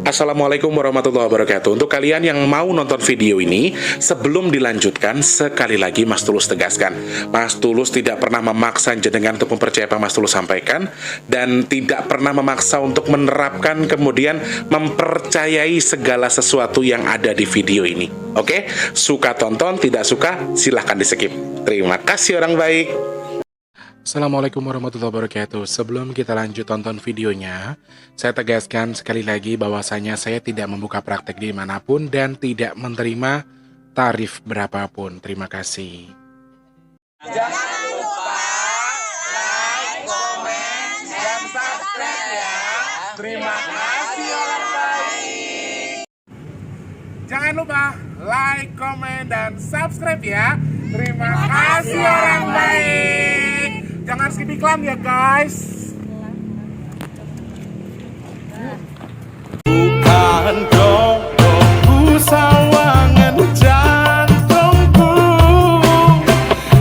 Assalamualaikum warahmatullahi wabarakatuh. Untuk kalian yang mau nonton video ini, sebelum dilanjutkan, sekali lagi Mas Tulus tegaskan, Mas Tulus tidak pernah memaksa jenengan untuk mempercayai apa Mas Tulus sampaikan, dan tidak pernah memaksa untuk menerapkan kemudian mempercayai segala sesuatu yang ada di video ini. Oke? Suka tonton, tidak suka silahkan di skip. Terima kasih orang baik. Assalamualaikum warahmatullahi wabarakatuh. Sebelum kita lanjut tonton videonya, saya tegaskan sekali lagi bahwasanya saya tidak membuka praktek dimanapun dan tidak menerima tarif berapapun. Terima kasih. Jangan lupa like, komen, dan subscribe ya. Terima kasih orang baik. Jangan lupa like, komen, dan subscribe ya. Terima kasih orang baik. Jangan skip iklan ya guys. Bukan dong sawangan jantungku,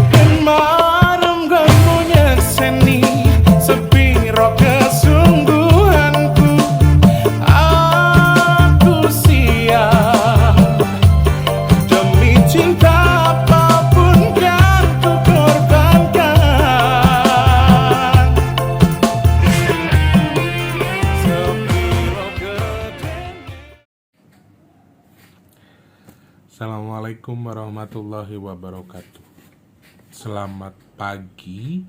dan marem gamunya seni sepiro kesungguhanku. Aku siap demi cinta apapun kan ku korbankan. Assalamualaikum warahmatullahi wabarakatuh. Selamat pagi,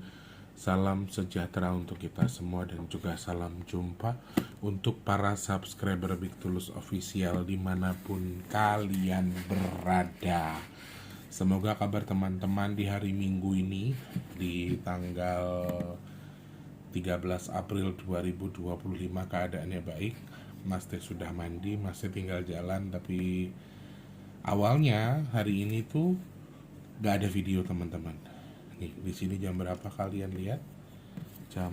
salam sejahtera untuk kita semua dan juga salam jumpa untuk para subscriber Big Tulus Official dimanapun kalian berada. Semoga kabar teman-teman di hari Minggu ini di tanggal 13 April 2025 keadaannya baik. Mas Teh sudah mandi, Mas Teh tinggal jalan, tapi awalnya hari ini tuh gak ada video teman-teman. Nih di sini jam berapa kalian lihat? Jam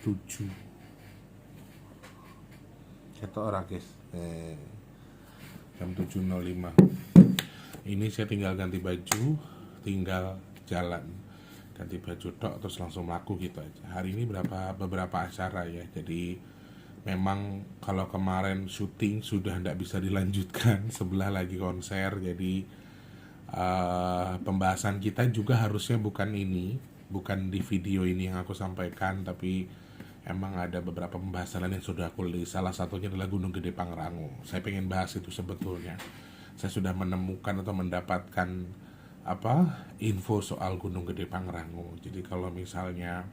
7. Kata orang guys. Jam 7.05. Ini saya tinggal ganti baju, tinggal jalan. Ganti baju tok terus langsung laku gitu aja. Hari ini beberapa acara ya. Jadi memang kalau kemarin syuting sudah tidak bisa dilanjutkan, sebelah lagi konser, jadi pembahasan kita juga harusnya bukan di video ini yang aku sampaikan, tapi emang ada beberapa pembahasan lain yang sudah aku list. Salah satunya adalah Gunung Gede Pangrango. Saya pengen bahas itu sebetulnya. Saya sudah menemukan atau mendapatkan info soal Gunung Gede Pangrango. Jadi kalau misalnya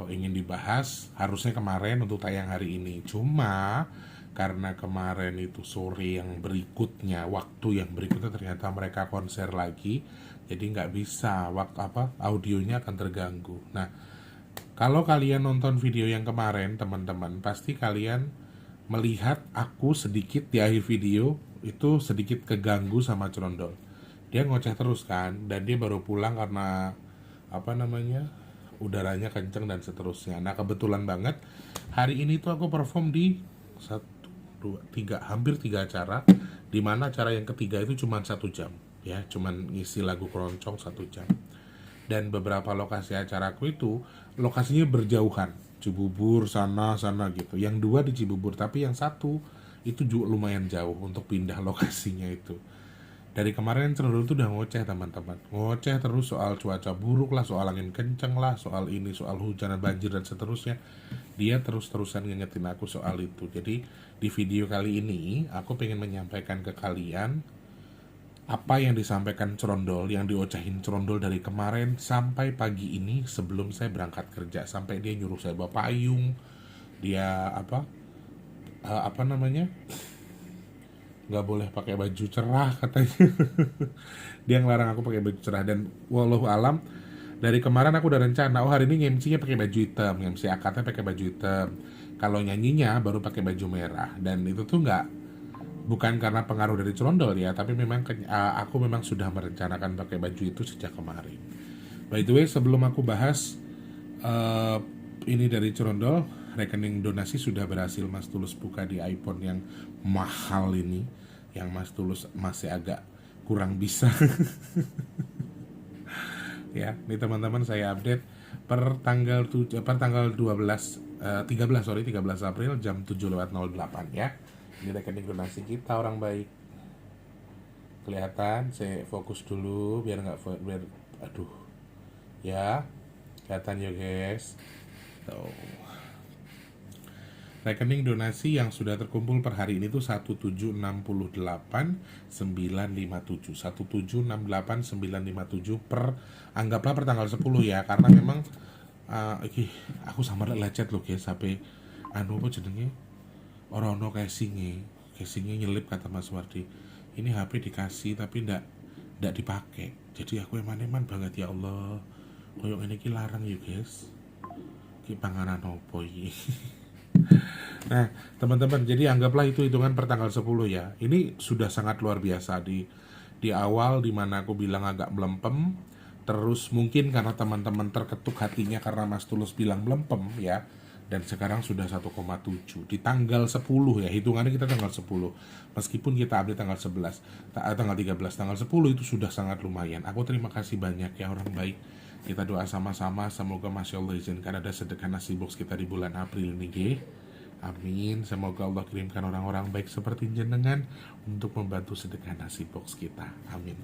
ingin dibahas harusnya kemarin untuk tayang hari ini, cuma karena kemarin itu sore yang berikutnya, waktu yang berikutnya ternyata mereka konser lagi, jadi nggak bisa audionya akan terganggu. Nah, kalau kalian nonton video yang kemarin teman-teman, pasti kalian melihat aku sedikit di akhir video itu sedikit keganggu sama Cerondol. Dia ngoceh terus kan, dan dia baru pulang karena udaranya kenceng dan seterusnya. Nah kebetulan banget hari ini tuh aku perform di 1, 2, 3 hampir 3 acara, dimana acara yang ketiga itu cuma 1 jam ya, cuman ngisi lagu keroncong 1 jam. Dan beberapa lokasi acaraku itu lokasinya berjauhan, Cibubur sana gitu. Yang 2 di Cibubur, tapi yang 1 itu juga lumayan jauh untuk pindah lokasinya itu. Dari kemarin Cerondol tuh udah ngoceh teman-teman, ngoceh terus soal cuaca buruk lah, soal angin kenceng lah, soal ini, soal hujan dan banjir dan seterusnya. Dia terus-terusan ngingetin aku soal itu. Jadi di video kali ini aku pengen menyampaikan ke kalian apa yang disampaikan Cerondol, yang diocehin Cerondol dari kemarin sampai pagi ini sebelum saya berangkat kerja, sampai dia nyuruh saya bawa payung, dia nggak boleh pakai baju cerah katanya. Dia ngelarang aku pakai baju cerah, dan wallahu alam dari kemarin aku udah rencana hari ini MC-nya pakai baju hitam, MC akadnya pakai baju hitam, kalau nyanyinya baru pakai baju merah. Dan itu tuh bukan karena pengaruh dari Cerondol ya, tapi memang aku memang sudah merencanakan pakai baju itu sejak kemarin. By the way, sebelum aku bahas ini dari Cerondol, rekening donasi sudah berhasil Mas Tulus buka di iPhone yang mahal ini, yang Mas Tulus masih agak kurang bisa. Ya, ini teman-teman saya update per tanggal 12 13 April jam 7:08 ya. Ini rekening donasi kita orang baik. Kelihatan, saya fokus dulu biar nggak biar aduh ya, kelihatan ya guys. Tuh. Rekening donasi yang sudah terkumpul per hari ini tuh 1768957 1768957 per, anggaplah per tanggal 10 ya, karena memang aku samar lecet loh guys, sampai anu apa jenenge ora ono casingnya nyelip kata Mas Wardi. Ini HP dikasih tapi ndak dipakai, jadi aku eman-eman banget ya Allah, koyo ngene iki larang ya guys, iki panganan opo iki. Nah teman-teman, jadi anggaplah itu hitungan per tanggal 10 ya. Ini sudah sangat luar biasa di awal, dimana aku bilang agak melempem. Terus mungkin karena teman-teman terketuk hatinya karena Mas Tulus bilang melempem ya, dan sekarang sudah 1,7 di tanggal 10 ya, hitungannya kita tanggal 10 meskipun kita update tanggal 11 tanggal 13, tanggal 10 itu sudah sangat lumayan. Aku terima kasih banyak ya orang baik. Kita doa sama-sama, semoga Masya Allah izinkan ada sedekah nasi box kita di bulan April ini ge. Amin. Semoga Allah kirimkan orang-orang baik seperti jenengan untuk membantu sedekah nasi box kita. Amin.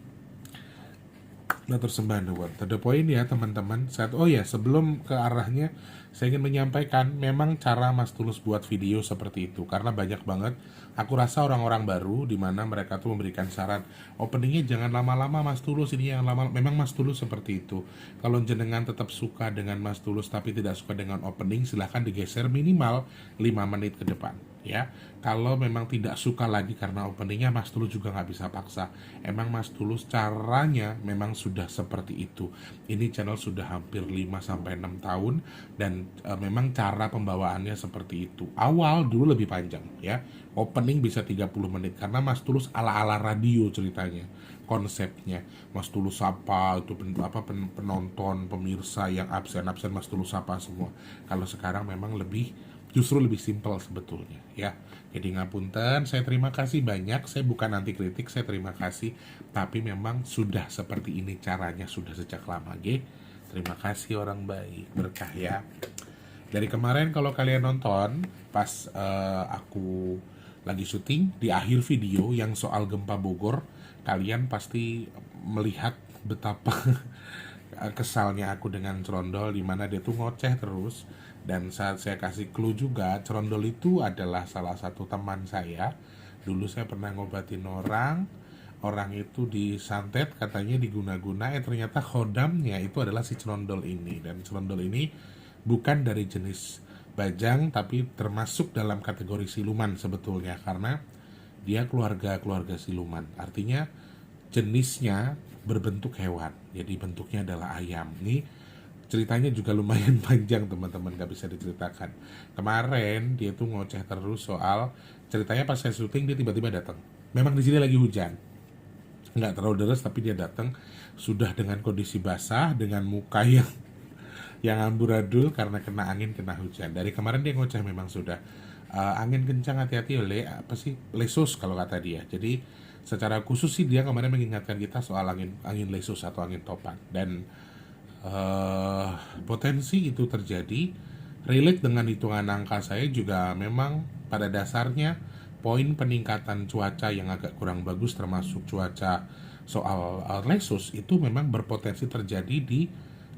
Nah tersembahan buat the point ya teman-teman. Oh ya, sebelum ke arahnya, saya ingin menyampaikan memang cara Mas Tulus buat video seperti itu karena banyak banget aku rasa orang-orang baru di mana mereka tuh memberikan saran openingnya jangan lama-lama Mas Tulus, ini yang lama. Memang Mas Tulus seperti itu. Kalau jenengan tetap suka dengan Mas Tulus tapi tidak suka dengan opening, silahkan digeser minimal 5 menit ke depan ya. Kalau memang tidak suka lagi karena openingnya, Mas Tulus juga nggak bisa paksa. Emang Mas Tulus caranya memang sudah seperti itu. Ini channel sudah hampir 5-6 tahun dan memang cara pembawaannya seperti itu. Awal dulu lebih panjang ya, opening bisa 30 menit karena Mas Tulus ala-ala radio ceritanya, konsepnya. Mas Tulus sapa itu penonton, pemirsa yang absen Mas Tulus sapa semua. Kalau sekarang memang justru lebih simpel sebetulnya ya. Jadi ngapunten, saya terima kasih banyak. Saya bukan anti kritik, saya terima kasih. Tapi memang sudah seperti ini caranya, sudah sejak lama ge. Terima kasih orang baik, berkah ya. Dari kemarin kalau kalian nonton pas aku lagi syuting, di akhir video yang soal gempa Bogor, kalian pasti melihat betapa kesalnya aku dengan Cerondol, dimana dia tuh ngoceh terus. Dan saat saya kasih clue juga, Cerondol itu adalah salah satu teman saya. Dulu saya pernah ngobatin orang itu disantet, katanya diguna-guna, ternyata khodamnya itu adalah si Cerondol ini. Dan Cerondol ini bukan dari jenis bajang, tapi termasuk dalam kategori siluman sebetulnya, karena dia keluarga siluman. Artinya jenisnya berbentuk hewan, jadi bentuknya adalah ayam. Ini ceritanya juga lumayan panjang teman-teman, gak bisa diceritakan. Kemarin dia tuh ngoceh terus soal ceritanya pas saya syuting, dia tiba-tiba datang. Memang di sini lagi hujan, nggak terlalu deras tapi dia datang sudah dengan kondisi basah, dengan muka yang amburadul karena kena angin, kena hujan. Dari kemarin dia ngoceh memang sudah angin kencang, hati-hati lesus kalau kata dia. Jadi secara khusus sih dia kemarin mengingatkan kita soal angin lesus atau angin topan. Dan potensi itu terjadi. Relate dengan hitungan angka saya juga, memang pada dasarnya poin peningkatan cuaca yang agak kurang bagus termasuk cuaca soal lesus itu memang berpotensi terjadi di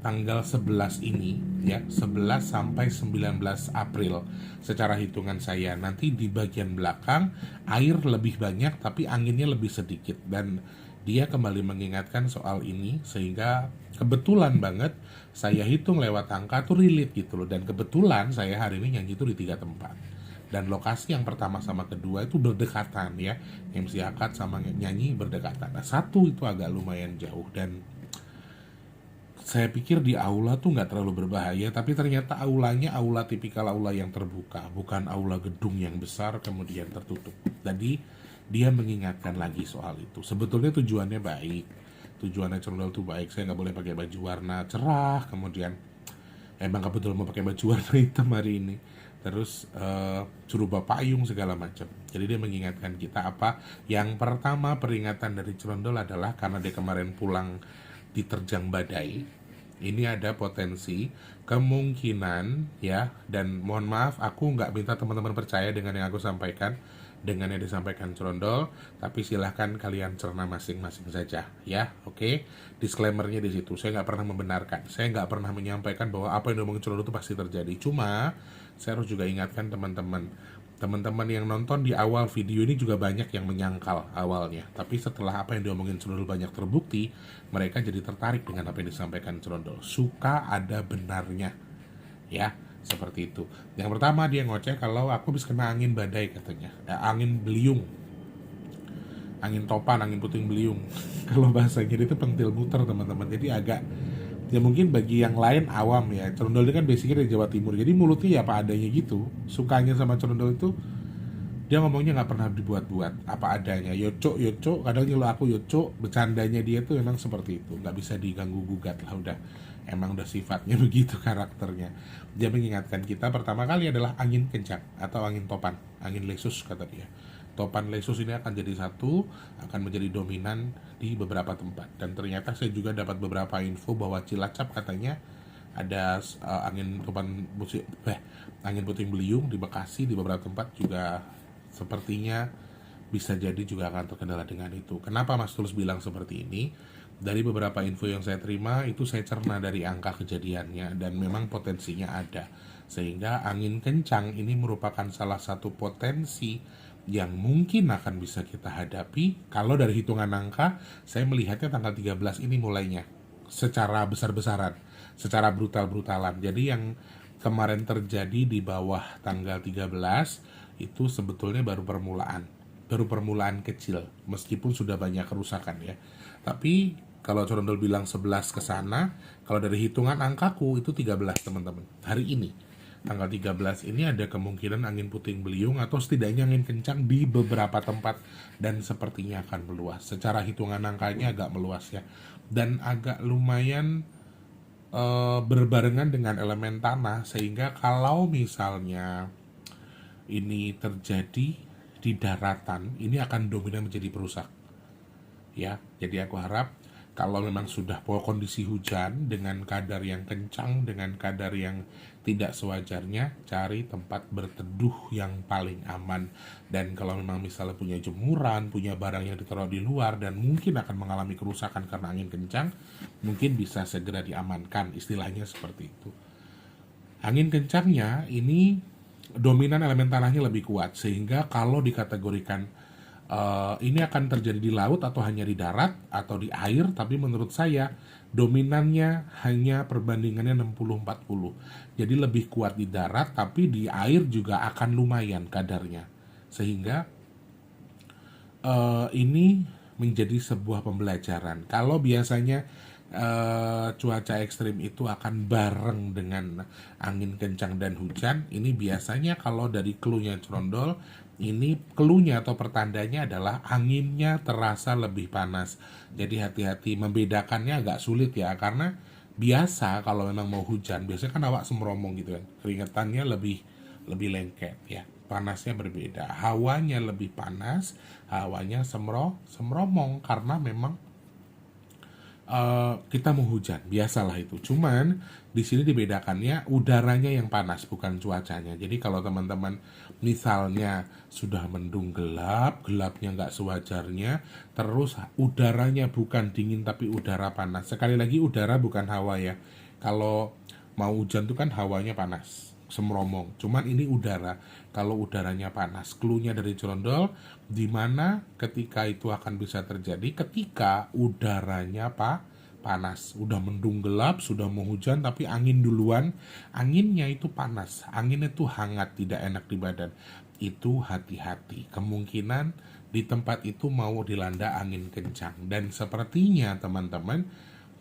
tanggal 11 ini ya, 11 sampai 19 April secara hitungan saya. Nanti di bagian belakang air lebih banyak tapi anginnya lebih sedikit, dan dia kembali mengingatkan soal ini, sehingga kebetulan banget saya hitung lewat angka tuh relate gitu loh. Dan kebetulan saya hari ini nyanyi itu di 3 tempat, dan lokasi yang pertama sama kedua itu berdekatan ya, MC Akad sama nyanyi berdekatan. Nah satu itu agak lumayan jauh, dan saya pikir di aula tuh nggak terlalu berbahaya, tapi ternyata aulanya aula tipikal aula yang terbuka, bukan aula gedung yang besar kemudian tertutup. Jadi dia mengingatkan lagi soal itu. Sebetulnya tujuannya baik, tujuannya Cerondol tuh baik. Saya nggak boleh pakai baju warna cerah, kemudian emang kebetulan mau pakai baju warna hitam hari ini, terus suruh bawa payung segala macam. Jadi dia mengingatkan kita apa yang pertama, peringatan dari Cerondol adalah karena dia kemarin pulang diterjang badai ini ada potensi kemungkinan ya, dan mohon maaf aku nggak minta teman-teman percaya dengan yang aku sampaikan, dengan yang disampaikan Cerondol, tapi silahkan kalian cerna masing-masing saja ya. Oke, disclaimernya di situ, saya nggak pernah membenarkan, saya nggak pernah menyampaikan bahwa apa yang diomongin Cerondol itu pasti terjadi. Cuma saya harus juga ingatkan teman-teman yang nonton di awal video ini juga banyak yang menyangkal awalnya, tapi setelah apa yang diomongin Cerondol banyak terbukti, mereka jadi tertarik dengan apa yang disampaikan Cerondol. Suka ada benarnya ya, seperti itu. Yang pertama, dia ngoceh kalau aku habis kena angin badai katanya, angin beliung, angin topan, angin puting beliung. Kalau bahasanya itu pentil muter teman-teman, jadi agak ya mungkin bagi yang lain awam ya. Cerondol ini kan basicnya dari Jawa Timur, jadi mulutnya ya apa adanya gitu. Sukanya sama Cerondol itu dia ngomongnya nggak pernah dibuat-buat, apa adanya, yocok yocok. Kadang kalau aku yocok, bercandanya dia tuh memang seperti itu, nggak bisa diganggu gugat lah, udah emang udah sifatnya begitu karakternya. Dia mengingatkan kita pertama kali adalah angin kencang atau angin topan, angin lesus kata dia. Topan lesus ini akan jadi satu, akan menjadi dominan di beberapa tempat. Dan ternyata saya juga dapat beberapa info bahwa Cilacap katanya ada angin puting beliung di Bekasi, di beberapa tempat juga sepertinya bisa jadi juga akan terkendala dengan itu. Kenapa Mas Tulus bilang seperti ini? Dari beberapa info yang saya terima itu saya cerna dari angka kejadiannya, dan memang potensinya ada. Sehingga angin kencang ini merupakan salah satu potensi yang mungkin akan bisa kita hadapi. Kalau dari hitungan angka, saya melihatnya tanggal 13 ini mulainya secara besar-besaran, secara brutal-brutalan. Jadi yang kemarin terjadi di bawah tanggal 13 itu sebetulnya baru permulaan kecil, meskipun sudah banyak kerusakan ya. Tapi kalau Corondol bilang 11 ke sana, kalau dari hitungan angkaku itu 13 teman-teman. Hari ini tanggal 13 ini ada kemungkinan angin puting beliung atau setidaknya angin kencang di beberapa tempat, dan sepertinya akan meluas. Secara hitungan angkanya agak meluas ya, dan agak lumayan berbarengan dengan elemen tanah, sehingga kalau misalnya ini terjadi di daratan, ini akan dominan menjadi perusak ya. Jadi aku harap kalau memang sudah kondisi hujan dengan kadar yang kencang, dengan kadar yang tidak sewajarnya, cari tempat berteduh yang paling aman. Dan kalau memang misalnya punya jemuran, punya barang yang ditaruh di luar dan mungkin akan mengalami kerusakan karena angin kencang, mungkin bisa segera diamankan, istilahnya seperti itu. Angin kencangnya ini dominan elemen tanahnya lebih kuat, sehingga kalau dikategorikan ini akan terjadi di laut atau hanya di darat atau di air, tapi menurut saya dominannya hanya perbandingannya 60-40. Jadi lebih kuat di darat, tapi di air juga akan lumayan kadarnya. Sehingga ini menjadi sebuah pembelajaran. Kalau biasanya cuaca ekstrim itu akan bareng dengan angin kencang dan hujan, ini biasanya kalau dari clue-nya Cerondol, ini clue-nya atau pertandanya adalah anginnya terasa lebih panas. Jadi hati-hati, membedakannya agak sulit ya, karena biasa kalau memang mau hujan, biasanya kan awak semromong gitu kan, keringetannya lebih lengket ya, panasnya berbeda, hawanya lebih panas, hawanya semromong karena memang kita mau hujan, biasalah itu. Cuman di sini dibedakannya udaranya yang panas, bukan cuacanya. Jadi kalau teman-teman misalnya sudah mendung gelapnya nggak sewajarnya, terus udaranya bukan dingin tapi udara panas. Sekali lagi, udara bukan hawa ya. Kalau mau hujan tuh kan hawanya panas, semromong. Cuman ini udara. Kalau udaranya panas, clue-nya dari Cerondol di mana ketika itu akan bisa terjadi ketika udaranya panas. Udah mendung gelap, sudah mau hujan tapi angin duluan. Anginnya itu panas, anginnya itu hangat, tidak enak di badan. Itu hati-hati. Kemungkinan di tempat itu mau dilanda angin kencang. Dan sepertinya teman-teman,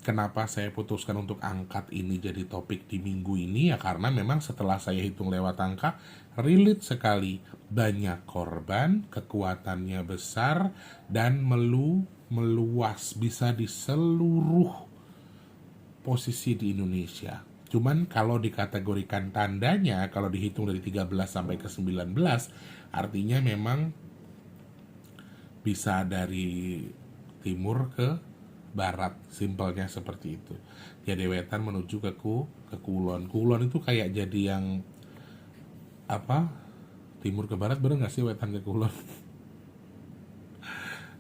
kenapa saya putuskan untuk angkat ini jadi topik di minggu ini ya, karena memang setelah saya hitung lewat angka, relate sekali. Banyak korban, kekuatannya besar, dan meluas, bisa di seluruh posisi di Indonesia. Cuman kalau dikategorikan tandanya, kalau dihitung dari 13 sampai ke 19, artinya memang bisa dari timur ke barat, simpelnya seperti itu. Jadi wetan menuju ke kulon. Kulon itu kayak jadi yang apa? Timur ke barat, bener nggak sih wetan ke kulon?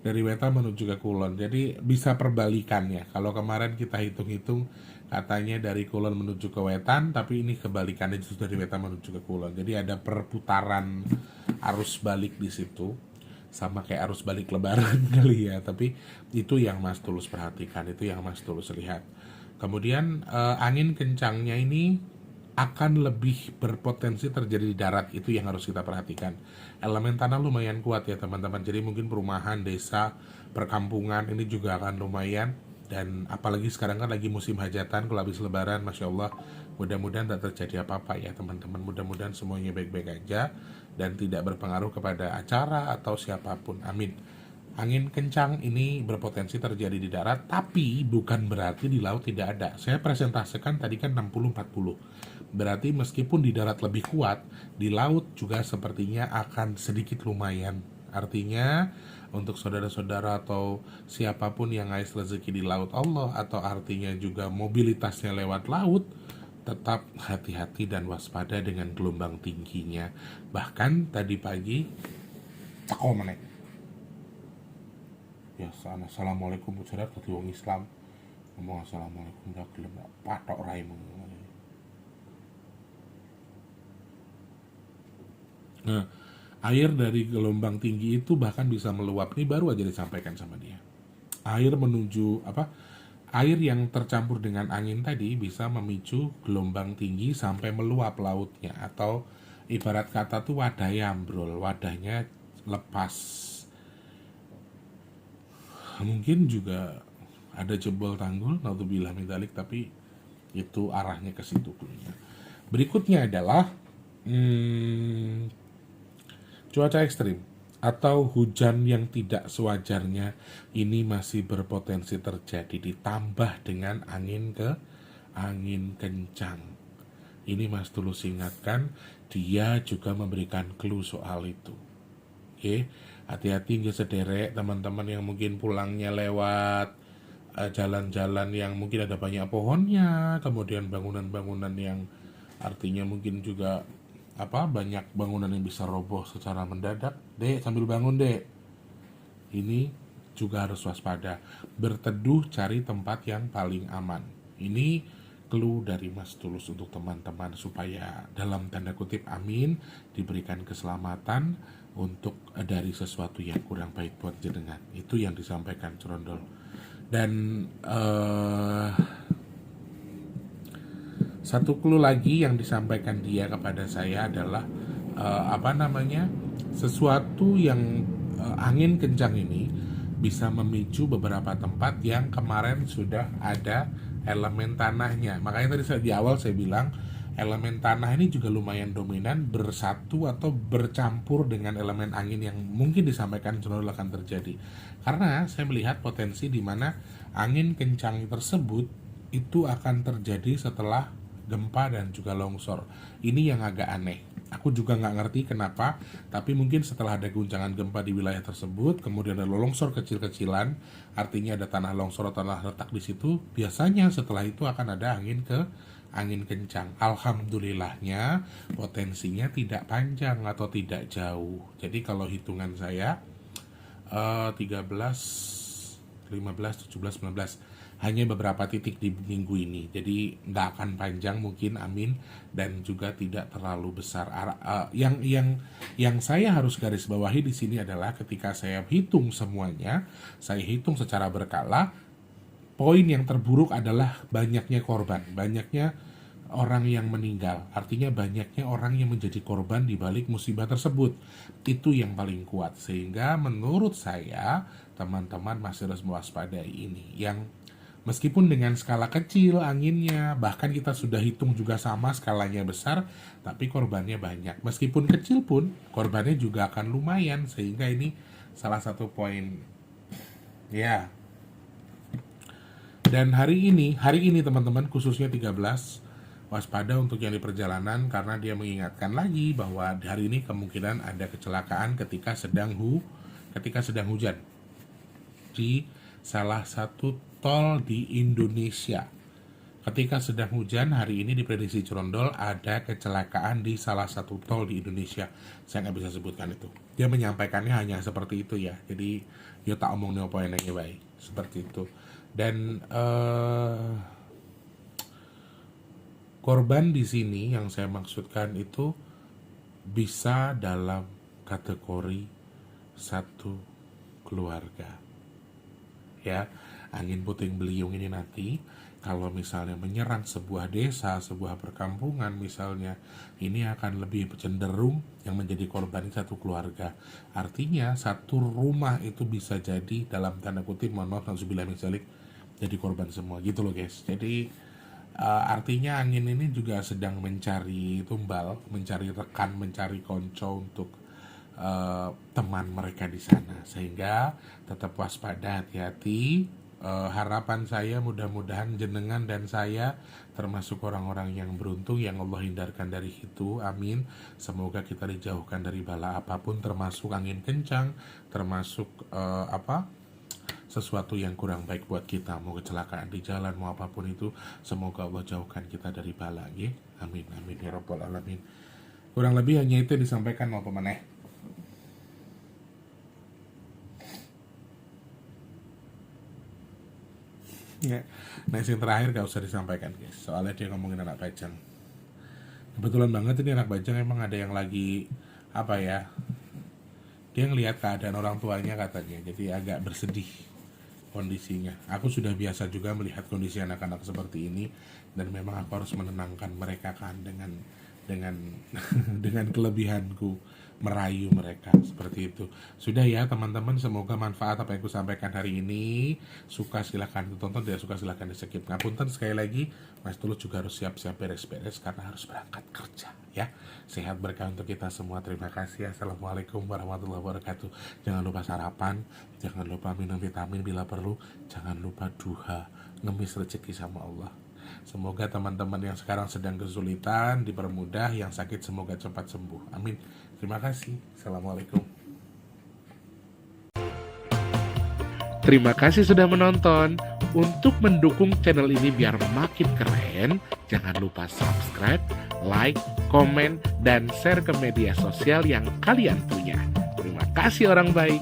Dari wetan menuju ke kulon. Jadi bisa perbalikannya. Kalau kemarin kita hitung-hitung katanya dari kulon menuju ke wetan, tapi ini kebalikannya justru dari wetan menuju ke kulon. Jadi ada perputaran arus balik di situ. Sama kayak arus balik lebaran kali ya. Tapi itu yang Mas Tulus perhatikan, itu yang Mas Tulus lihat. Kemudian angin kencangnya ini akan lebih berpotensi terjadi di darat, itu yang harus kita perhatikan. Elemen tanah lumayan kuat ya teman-teman, jadi mungkin perumahan, desa, perkampungan ini juga akan lumayan. Dan apalagi sekarang kan lagi musim hajatan, kalau habis lebaran, Masya Allah, mudah-mudahan tak terjadi apa-apa ya teman-teman. Mudah-mudahan semuanya baik-baik aja dan tidak berpengaruh kepada acara atau siapapun, amin. Angin kencang ini berpotensi terjadi di darat, tapi bukan berarti di laut tidak ada. Saya presentasikan tadi kan 60-40. Berarti meskipun di darat lebih kuat, di laut juga sepertinya akan sedikit lumayan. Artinya untuk saudara-saudara atau siapapun yang ngais rezeki di laut Allah, atau artinya juga mobilitasnya lewat laut, tetap hati-hati dan waspada dengan gelombang tingginya. Bahkan tadi pagi, cakol meneh. Biasa, assalamualaikum saudara tadi wong Islam ngomong assalamualaikum dak gelem patok raimu. Nah, air dari gelombang tinggi itu bahkan bisa meluap. Ini baru aja disampaikan sama dia. Air menuju air yang tercampur dengan angin tadi bisa memicu gelombang tinggi sampai meluap lautnya, atau ibarat kata tuh wadahnya ambrol, wadahnya lepas. Mungkin juga ada jebol tanggul, naudzubillah min dzalik, tapi itu arahnya ke situ dulunya. Berikutnya adalah cuaca ekstrim atau hujan yang tidak sewajarnya ini masih berpotensi terjadi, ditambah dengan angin kencang. Ini Mas Tulus ingatkan, dia juga memberikan clue soal itu. Oke, hati-hati nggak sederek teman-teman yang mungkin pulangnya lewat jalan-jalan yang mungkin ada banyak pohonnya, kemudian bangunan-bangunan yang artinya mungkin juga banyak bangunan yang bisa roboh secara mendadak. Dek, sambil bangun dek, ini juga harus waspada. Berteduh, cari tempat yang paling aman. Ini clue dari Mas Tulus untuk teman-teman supaya dalam tanda kutip amin diberikan keselamatan untuk dari sesuatu yang kurang baik buat jenengan. Itu yang disampaikan Cerondol. Dan satu clue lagi yang disampaikan dia kepada saya adalah sesuatu yang angin kencang ini bisa memicu beberapa tempat yang kemarin sudah ada elemen tanahnya. Makanya tadi di awal saya bilang elemen tanah ini juga lumayan dominan bersatu atau bercampur dengan elemen angin yang mungkin disampaikan Cerondol akan terjadi. Karena saya melihat potensi di mana angin kencang tersebut itu akan terjadi setelah gempa dan juga longsor. Ini yang agak aneh. Aku juga nggak ngerti kenapa, tapi mungkin setelah ada guncangan gempa di wilayah tersebut, kemudian ada longsor kecil-kecilan, artinya ada tanah longsor atau tanah retak di situ, biasanya setelah itu akan ada angin kencang. Alhamdulillahnya potensinya tidak panjang atau tidak jauh. Jadi kalau hitungan saya 13, 15, 17, 19 hanya beberapa titik di minggu ini, jadi nggak akan panjang mungkin, amin, dan juga tidak terlalu besar. Yang saya harus garis bawahi di sini adalah ketika saya hitung semuanya, saya hitung secara berkala, poin yang terburuk adalah banyaknya korban, banyaknya orang yang meninggal, artinya banyaknya orang yang menjadi korban di balik musibah tersebut. Itu yang paling kuat, sehingga menurut saya teman-teman masih harus mewaspadai ini, yang meskipun dengan skala kecil anginnya, bahkan kita sudah hitung juga sama skalanya besar, tapi korbannya banyak. Meskipun kecil pun, korbannya juga akan lumayan, sehingga ini salah satu poin. Ya. Dan hari ini teman-teman, khususnya 13, waspada untuk yang di perjalanan, karena dia mengingatkan lagi bahwa hari ini kemungkinan ada kecelakaan ketika sedang hujan di salah satu tol di Indonesia. Ketika sedang hujan, hari ini diprediksi Cerondol ada kecelakaan di salah satu tol di Indonesia. Saya nggak bisa sebutkan itu. Dia menyampaikannya hanya seperti itu ya. Jadi, ya tak omong nih apa enaknya baik. Seperti itu. Dan korban di sini yang saya maksudkan itu bisa dalam kategori satu keluarga. Ya, angin puting beliung ini nanti kalau misalnya menyerang sebuah desa, sebuah perkampungan misalnya, ini akan lebih cenderung yang menjadi korban satu keluarga. Artinya satu rumah itu bisa jadi dalam tanda kutip, mohon maaf, nauzubillah min dzalik, jadi korban semua gitu loh guys. Jadi artinya angin ini juga sedang mencari tumbal, mencari rekan, mencari konco untuk teman mereka di sana. Sehingga tetap waspada, hati-hati. Harapan saya mudah-mudahan jenengan dan saya termasuk orang-orang yang beruntung yang Allah hindarkan dari itu, amin. Semoga kita dijauhkan dari bala apapun, termasuk angin kencang, termasuk sesuatu yang kurang baik buat kita, mau kecelakaan di jalan, mau apapun itu, semoga Allah jauhkan kita dari bala, amin amin ya rabbal alamin. Kurang lebih hanya itu disampaikan, mau pemeneh. Ya. Nah, yang terakhir gak usah disampaikan guys, soalnya dia ngomongin anak bajang. Kebetulan banget ini anak bajang emang ada yang lagi dia ngelihat keadaan orang tuanya katanya, jadi agak bersedih kondisinya. Aku sudah biasa juga melihat kondisi anak-anak seperti ini, dan memang aku harus menenangkan mereka kan dengan dengan kelebihanku merayu mereka seperti itu. Sudah ya teman-teman, semoga manfaat apa yang aku sampaikan hari ini. Suka silahkan ditonton, tidak suka silahkan di skip. Ngapunten sekali lagi, Mas Tulus juga harus siap-siap beres-beres karena harus berangkat kerja ya. Sehat berkah untuk kita semua. Terima kasih. Assalamualaikum warahmatullahi wabarakatuh. Jangan lupa sarapan, jangan lupa minum vitamin bila perlu, jangan lupa duha, ngemis rezeki sama Allah. Semoga teman-teman yang sekarang sedang kesulitan dipermudah, yang sakit semoga cepat sembuh. Amin. Terima kasih. Assalamualaikum. Terima kasih sudah menonton. Untuk mendukung channel ini biar makin keren, jangan lupa subscribe, like, komen, dan share ke media sosial yang kalian punya. Terima kasih orang baik.